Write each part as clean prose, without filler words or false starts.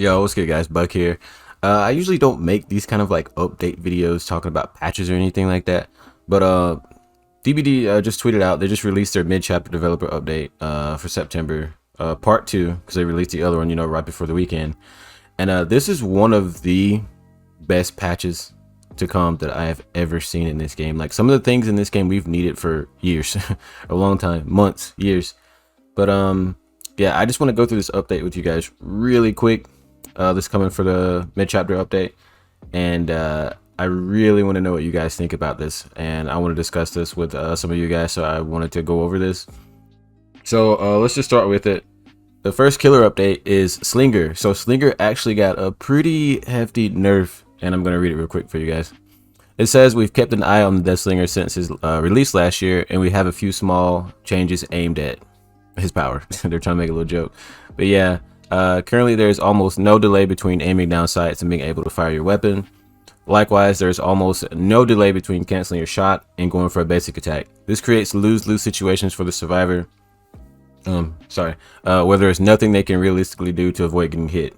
Yo, what's good, guys? Buck here. I usually don't make these kind of like update videos talking about patches or anything like that, but DBD just tweeted out they just released their mid-chapter developer update for September part 2, because they released the other one, right before the weekend. And this is one of the best patches to come that I have ever seen in this game. Like, some of the things in this game we've needed for years, a long time, months, years. But yeah, I just want to go through this update with you guys really quick. This coming for the mid-chapter update, and I really want to know what you guys think about this, and I want to discuss this with some of you guys, so I wanted to go over this. So let's just start with it. The first killer update is Slinger. So Slinger actually got a pretty hefty nerf, and I'm going to read it real quick for you guys. It says, we've kept an eye on the Deathslinger since his release last year, and we have a few small changes aimed at his power. They're trying to make a little joke, but yeah. Currently, there is almost no delay between aiming down sights and being able to fire your weapon. Likewise, there is almost no delay between canceling your shot and going for a basic attack. This creates lose-lose situations for the survivor. Where there is nothing they can realistically do to avoid getting hit.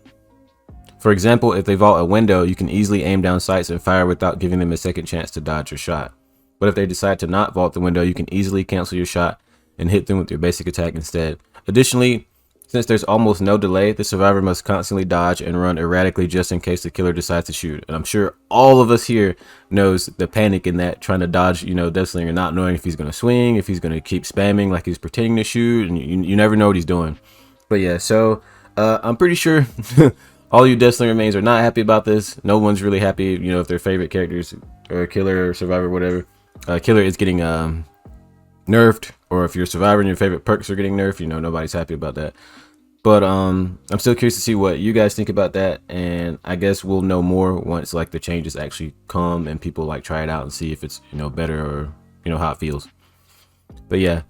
For example, if they vault a window, you can easily aim down sights and fire without giving them a second chance to dodge your shot. But if they decide to not vault the window, you can easily cancel your shot and hit them with your basic attack instead. Additionally, since there's almost no delay, the survivor must constantly dodge and run erratically just in case the killer decides to shoot. And I'm sure all of us here knows the panic in that, trying to dodge, Deathslinger, not knowing if he's going to swing, if he's going to keep spamming like he's pretending to shoot, and you never know what he's doing. But yeah, so I'm pretty sure all you Deathslinger mains are not happy about this. No one's really happy, if their favorite characters or killer or survivor, whatever, killer is getting nerfed, or if you're a survivor and your favorite perks are getting nerfed, nobody's happy about that. But I'm still curious to see what you guys think about that, and I guess we'll know more once like the changes actually come and people like try it out and see if it's better, or how it feels. But yeah,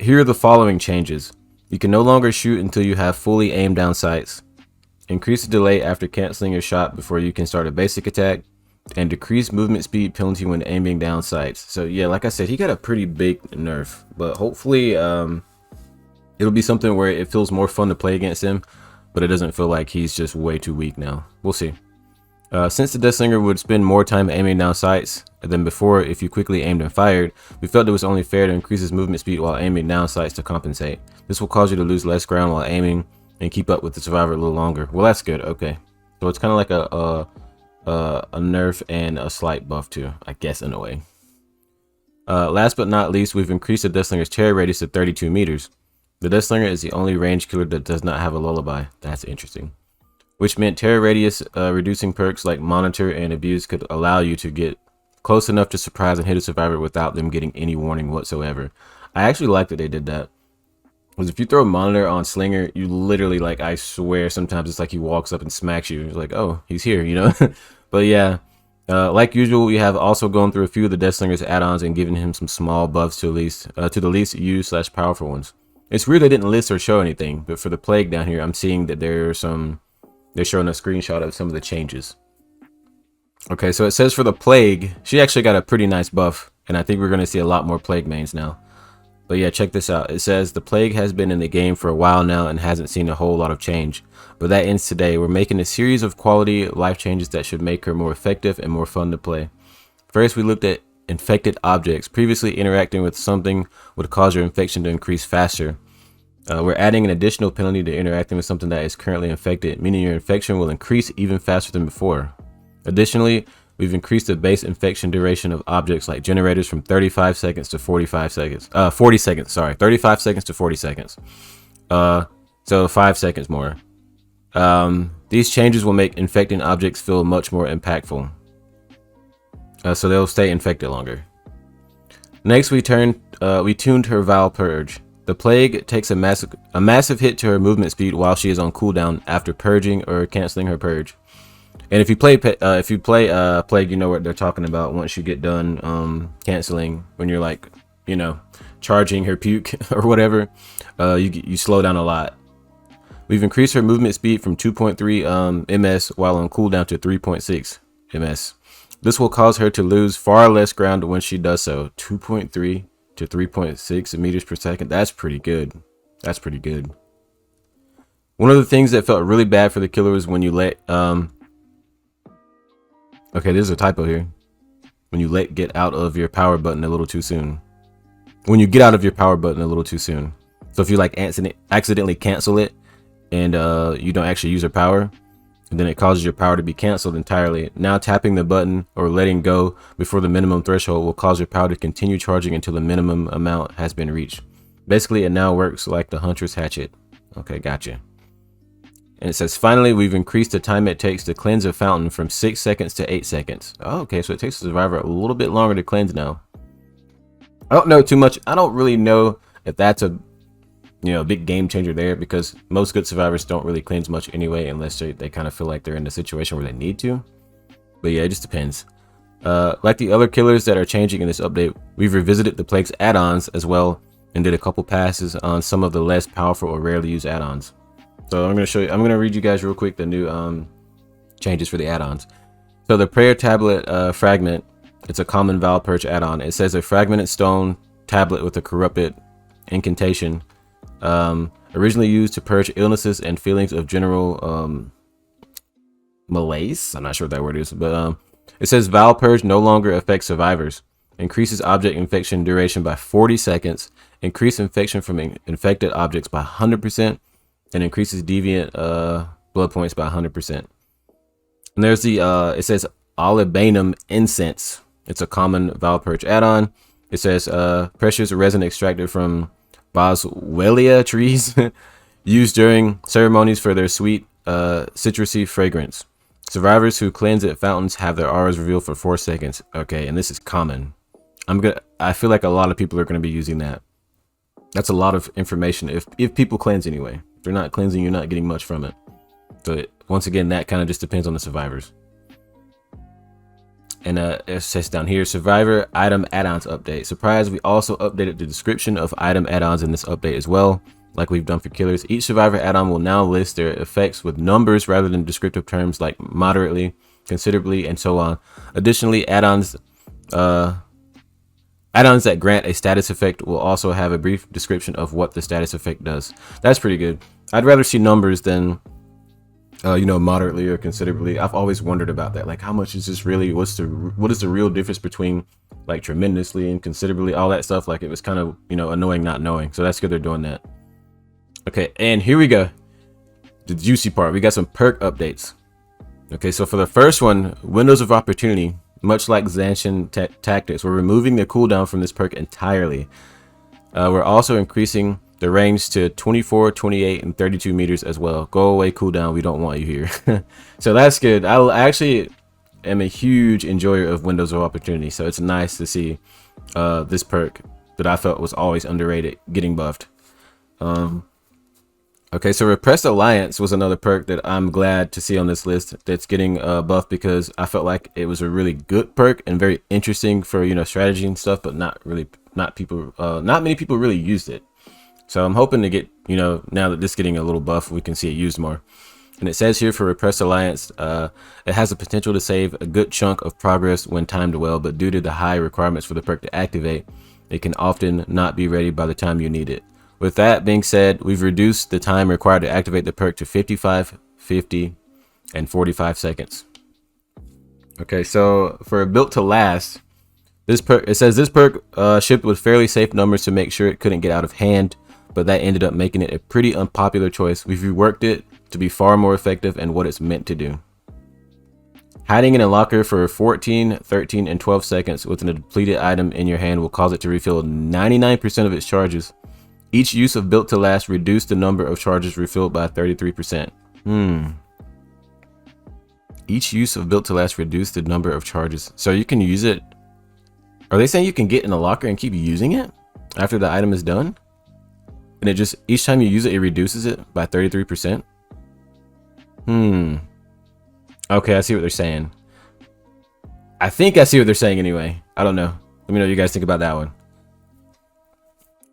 here are the following changes. You can no longer shoot until you have fully aimed down sights. Increase the delay after canceling your shot before you can start a basic attack, and decrease movement speed penalty when aiming down sights. So yeah, like I said, he got a pretty big nerf, but hopefully it'll be something where it feels more fun to play against him, but it doesn't feel like he's just way too weak now. We'll see. Since the Deathslinger would spend more time aiming down sights than before if you quickly aimed and fired, we felt it was only fair to increase his movement speed while aiming down sights to compensate. This will cause you to lose less ground while aiming and keep up with the survivor a little longer. Well, that's good. Okay, so it's kind of like a nerf and a slight buff too, I guess, in a way. Last but not least, we've increased the Deathslinger's terror radius to 32 meters. The Deathslinger is the only ranged killer that does not have a lullaby. That's interesting. Which meant terror radius reducing perks like monitor and abuse could allow you to get close enough to surprise and hit a survivor without them getting any warning whatsoever. I actually like that they did that. Because if you throw a monitor on Slinger, you literally, like, I swear sometimes it's like he walks up and smacks you. It's like, oh, he's here, But yeah, like usual, we have also gone through a few of the Deathslinger's add-ons and given him some small buffs to the least used / powerful ones. It's weird they didn't list or show anything, but for the plague down here, I'm seeing that they're showing a screenshot of some of the changes. Okay, so it says for the plague, she actually got a pretty nice buff, and I think we're going to see a lot more plague mains now. But yeah, check this out. It says the plague has been in the game for a while now and hasn't seen a whole lot of change, but that ends today. We're making a series of quality life changes that should make her more effective and more fun to play. First, we looked at infected objects. Previously, interacting with something would cause your infection to increase faster. We're adding an additional penalty to interacting with something that is currently infected, meaning your infection will increase even faster than before. Additionally, we've increased the base infection duration of objects like generators from 35 seconds to 45 seconds. 40 seconds, sorry. 35 seconds to 40 seconds. So 5 seconds more. These changes will make infecting objects feel much more impactful. So they'll stay infected longer. Next, we tuned her Vile Purge. The plague takes a massive hit to her movement speed while she is on cooldown after purging or canceling her purge. And if you play plague, you know what they're talking about. Once you get done canceling, when you're like, charging her puke or whatever, you slow down a lot. We've increased her movement speed from 2.3 ms while on cooldown to 3.6 ms. This will cause her to lose far less ground when she does so. 2.3 to 3.6 meters per second. That's pretty good. That's pretty good. One of the things that felt really bad for the killer was when you let okay, there's a typo here. When you get out of your power button a little too soon. When you get out of your power button a little too soon. So if you like accidentally cancel it and you don't actually use your power, and then it causes your power to be canceled entirely. Now tapping the button or letting go before the minimum threshold will cause your power to continue charging until the minimum amount has been reached. Basically, it now works like the hunter's hatchet. Okay, gotcha. And it says, finally, we've increased the time it takes to cleanse a fountain from 6 seconds to 8 seconds. Oh, okay, so it takes the survivor a little bit longer to cleanse now. I don't know too much. I don't really know if that's a big game changer there, because most good survivors don't really cleanse much anyway, unless they kind of feel like they're in a situation where they need to. But yeah, it just depends. Like the other killers that are changing in this update, we've revisited the Plague's add-ons as well, and did a couple passes on some of the less powerful or rarely used add-ons. So I'm going to read you guys real quick the new changes for the add-ons. So the prayer tablet fragment, it's a common Val Purge add-on. It says a fragmented stone tablet with a corrupted incantation, originally used to purge illnesses and feelings of general malaise. I'm not sure what that word is, but it says Val Purge no longer affects survivors. Increases object infection duration by 40 seconds. Increase infection from infected objects by 100%. And increases deviant blood points by 100%. And there's the it says Olibanum incense. It's a common Val Purge add-on. It says precious resin extracted from boswellia trees used during ceremonies for their sweet citrusy fragrance. Survivors who cleanse at fountains have their auras revealed for 4 seconds. Okay, and this is common. I feel like a lot of people are going to be using that. That's a lot of information if people cleanse anyway. If they're not cleansing, you're not getting much from it. So once again, that kind of just depends on the survivors. And it says down here, survivor item add-ons update. Surprise, we also updated the description of item add-ons in this update as well, like we've done for killers. Each survivor add-on will now list their effects with numbers rather than descriptive terms like moderately, considerably, and so on. Additionally, add-ons that grant a status effect will also have a brief description of what the status effect does. That's pretty good. I'd rather see numbers than moderately or considerably. I've always wondered about that. Like, how much is this really? What is the real difference between like tremendously and considerably? All that stuff. Like, it was kind of annoying not knowing. So that's good they're doing that. Okay, and here we go. The juicy part. We got some perk updates. Okay, so for the first one, Windows of Opportunity. Much like Zanshin Tactics, we're removing the cooldown from this perk entirely. We're also increasing the range to 24, 28, and 32 meters as well. Go away cooldown, we don't want you here. So that's good. I actually am a huge enjoyer of Windows of Opportunity, so it's nice to see this perk that I felt was always underrated getting buffed. Okay, so Repressed Alliance was another perk that I'm glad to see on this list that's getting buffed, because I felt like it was a really good perk and very interesting for strategy and stuff, but not many people really used it. So I'm hoping to get now that this is getting a little buff, we can see it used more. And it says here for Repressed Alliance, it has the potential to save a good chunk of progress when timed well, but due to the high requirements for the perk to activate, it can often not be ready by the time you need it. With that being said, we've reduced the time required to activate the perk to 55, 50, and 45 seconds. Okay, so for Built to Last, this perk, it says this perk shipped with fairly safe numbers to make sure it couldn't get out of hand, but that ended up making it a pretty unpopular choice. We've reworked it to be far more effective and what it's meant to do. Hiding in a locker for 14, 13, and 12 seconds with a depleted item in your hand will cause it to refill 99% of its charges. Each use of Built to Last reduced the number of charges refilled by 33%. Each use of Built to Last reduced the number of charges. So you can use it. Are they saying you can get in a locker and keep using it after the item is done? And it just, each time you use it, it reduces it by 33%? Okay, I see what they're saying. I think I see what they're saying anyway. I don't know. Let me know what you guys think about that one.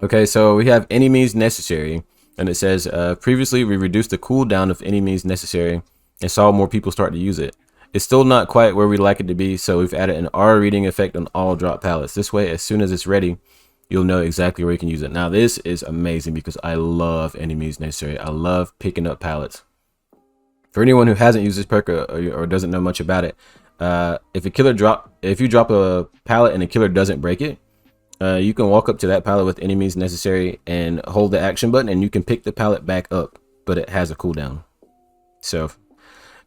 Okay, so we have any means necessary, and it says previously we reduced the cooldown of any means necessary and saw more people start to use it. It's still not quite where we'd like it to be, so we've added an R reading effect on all drop pallets. This way, as soon as it's ready, you'll know exactly where you can use it. Now this is amazing because I love enemies necessary. I love picking up pallets. For anyone who hasn't used this perk or doesn't know much about it, if you drop a pallet and a killer doesn't break it, you can walk up to that pallet with enemies necessary and hold the action button, and you can pick the pallet back up, but it has a cooldown. So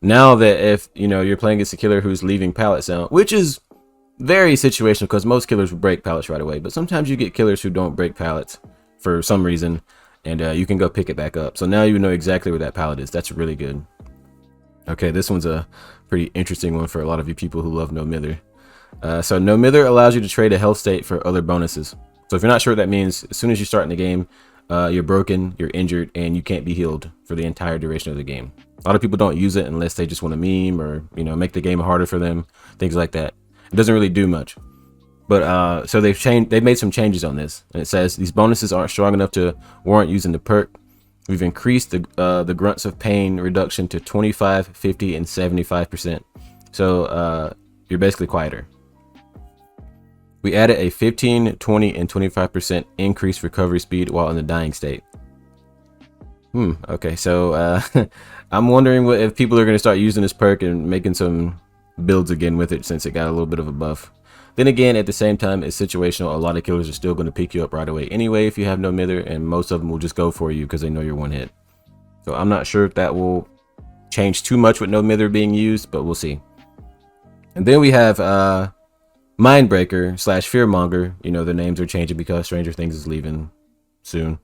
now that if you're playing against a killer who's leaving pallets down, which is very situational because most killers will break pallets right away, but sometimes you get killers who don't break pallets for some reason, and you can go pick it back up. So now you know exactly where that pallet is. That's really good. Okay, this one's a pretty interesting one for a lot of you people who love no mither. So no mither allows you to trade a health state for other bonuses. So if you're not sure what that means, as soon as you start in the game, you're broken, you're injured, and you can't be healed for the entire duration of the game. A lot of people don't use it unless they just want to meme or make the game harder for them, things like that. It doesn't really do much. But so they've made some changes on this, and it says these bonuses aren't strong enough to warrant using the perk. We've increased the grunts of pain reduction to 25, 50, and 75%. So you're basically quieter. We added a 15, 20, and 25% increased recovery speed while in the dying state. Okay, so I'm wondering if people are going to start using this perk and making some builds again with it, since it got a little bit of a buff. Then again, at the same time, it's situational. A lot of killers are still going to pick you up right away anyway if you have no mither, and most of them will just go for you because they know you're one hit. So I'm not sure if that will change too much with no mither being used, but we'll see. And then we have Mindbreaker / Fearmonger. The names are changing because Stranger Things is leaving soon.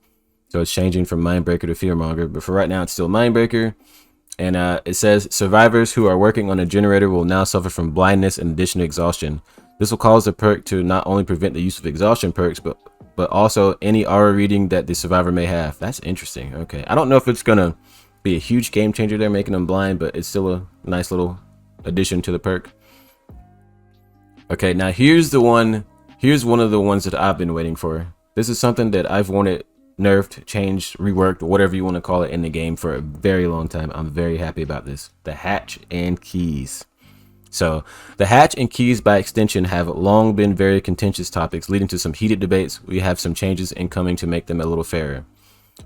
So it's changing from Mindbreaker to Fearmonger, but for right now it's still Mindbreaker. And it says survivors who are working on a generator will now suffer from blindness in addition to exhaustion. This will cause the perk to not only prevent the use of exhaustion perks, but also any aura reading that the survivor may have. That's interesting. Okay, I don't know if it's gonna be a huge game changer there, making them blind, but it's still a nice little addition to the perk. Okay, now here's one of the ones that I've been waiting for. This is something that I've wanted nerfed, changed, reworked, whatever you want to call it in the game for a very long time. I'm very happy about this. The hatch and keys. So the hatch and keys by extension have long been very contentious topics, leading to some heated debates. We have some changes incoming to make them a little fairer.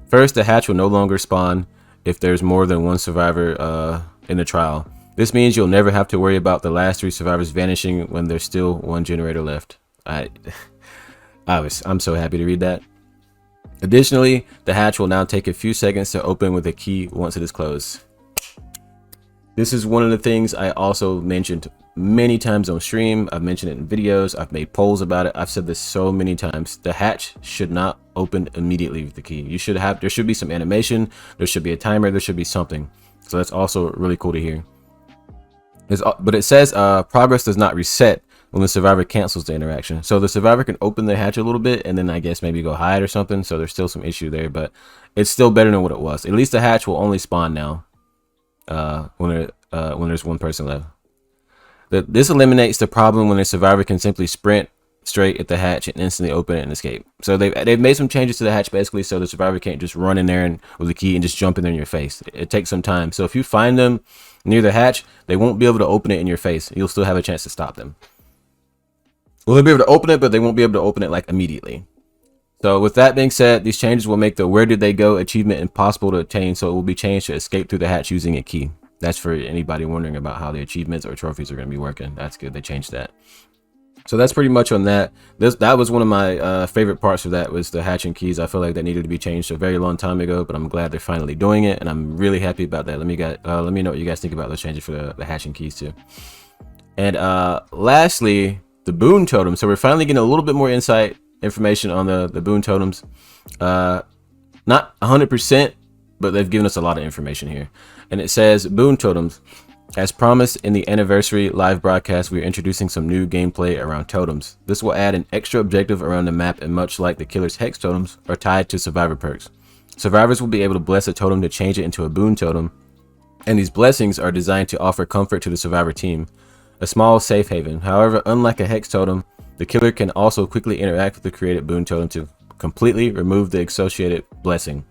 First, the hatch will no longer spawn if there's more than one survivor in the trial. This means you'll never have to worry about the last 3 survivors vanishing when there's still 1 generator left. I'm so happy to read that. Additionally, the hatch will now take a few seconds to open with a key once it is closed. This is one of the things I also mentioned many times on stream. I've mentioned it in videos. I've made polls about it. I've said this so many times. The hatch should not open immediately with the key. There should be some animation. There should be a timer. There should be something. So that's also really cool to hear. But it says progress does not reset when the survivor cancels the interaction. So the survivor can open the hatch a little bit and then I guess maybe go hide or something. So there's still some issue there, but it's still better than what it was. At least the hatch will only spawn now when there's 1 person left. This eliminates the problem when a survivor can simply sprint straight at the hatch and instantly open it and escape. So they've made some changes to the hatch basically so the survivor can't just run in there with the key and just jump in there in your face. It takes some time. So if you find them near the hatch, they won't be able to open it in your face. You'll still have a chance to stop them. Well, they'll be able to open it, but they won't be able to open it like immediately. So with that being said, these changes will make the "Where did they go" achievement impossible to attain, so it will be changed to escape through the hatch using a key. That's for anybody wondering about how the achievements or trophies are going to be working. That's good. They changed that. So that's pretty much on that. That was one of my favorite parts of that, was the hatch and keys. I feel like that needed to be changed a very long time ago, but I'm glad they're finally doing it, and I'm really happy about that. Let me know what you guys think about those changes for the hatch and keys too. And lastly, the boon totem. So we're finally getting a little bit more insight information on the boon totems. Not 100%, but they've given us a lot of information here. And it says boon totems. As promised in the anniversary live broadcast, we are introducing some new gameplay around totems. This will add an extra objective around the map, and much like the killer's hex totems, are tied to survivor perks. Survivors will be able to bless a totem to change it into a boon totem, and these blessings are designed to offer comfort to the survivor team, a small safe haven. However, unlike a hex totem, the killer can also quickly interact with the created boon totem to completely remove the associated blessing,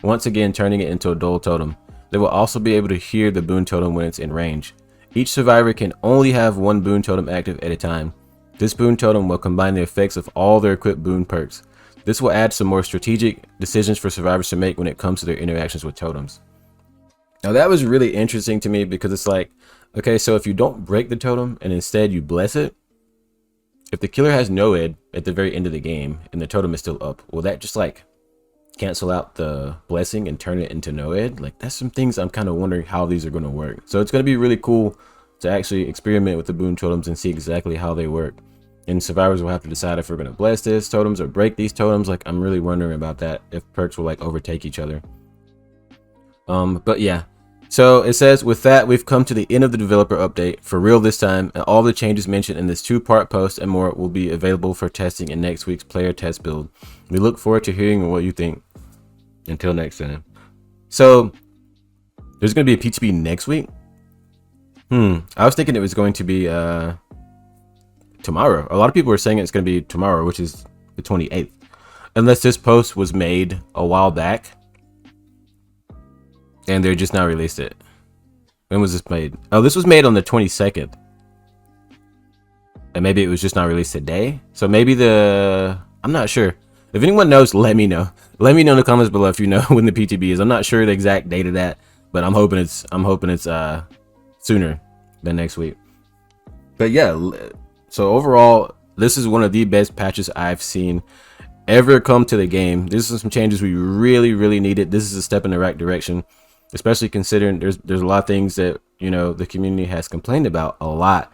once again turning it into a dull totem. They will also be able to hear the boon totem when it's in range. Each survivor can only have 1 boon totem active at a time. This boon totem will combine the effects of all their equipped boon perks. This will add some more strategic decisions for survivors to make when it comes to their interactions with totems. Now that was really interesting to me because it's like, okay, so if you don't break the totem and instead you bless it, if the killer has no ed at the very end of the game and the totem is still up, will that just like cancel out the blessing and turn it into no ed? Like, that's some things I'm kind of wondering how these are going to work. So it's going to be really cool to actually experiment with the boon totems and see exactly how they work. And survivors will have to decide if we're going to bless this totems or break these totems. Like, I'm really wondering about that, if perks will like overtake each other. But yeah, so it says, with that, we've come to the end of the developer update for real this time, and all the changes mentioned in this 2-part post and more will be available for testing in next week's player test build. We look forward to hearing what you think. Until next time. So there's going to be a PTB next week. I was thinking it was going to be tomorrow. A lot of people are saying it's going to be tomorrow, which is the 28th, unless this post was made a while back and they're just now released it. When was this made? Oh, this was made on the 22nd, and maybe it was just not released today. So maybe I'm not sure. If anyone knows, let me know. Let me know in the comments below if you know when the PTB is. I'm not sure the exact date of that, but I'm hoping it's sooner than next week. But yeah, so overall, this is one of the best patches I've seen ever come to the game. This is some changes we really needed. This is a step in the right direction, especially considering there's a lot of things that, you know, the community has complained about a lot,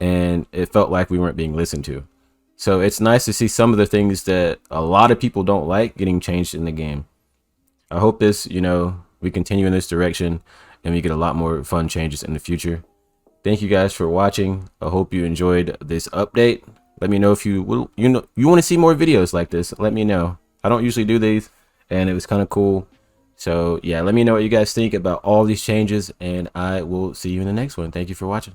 and it felt like we weren't being listened to. So it's nice to see some of the things that a lot of people don't like getting changed in the game. I hope this, you know, we continue in this direction and we get a lot more fun changes in the future. Thank you guys for watching. I hope you enjoyed this update. Let me know if you want to see more videos like this. Let me know. I don't usually do these, and it was kind of cool. So yeah, let me know what you guys think about all these changes, and I will see you in the next one. Thank you for watching.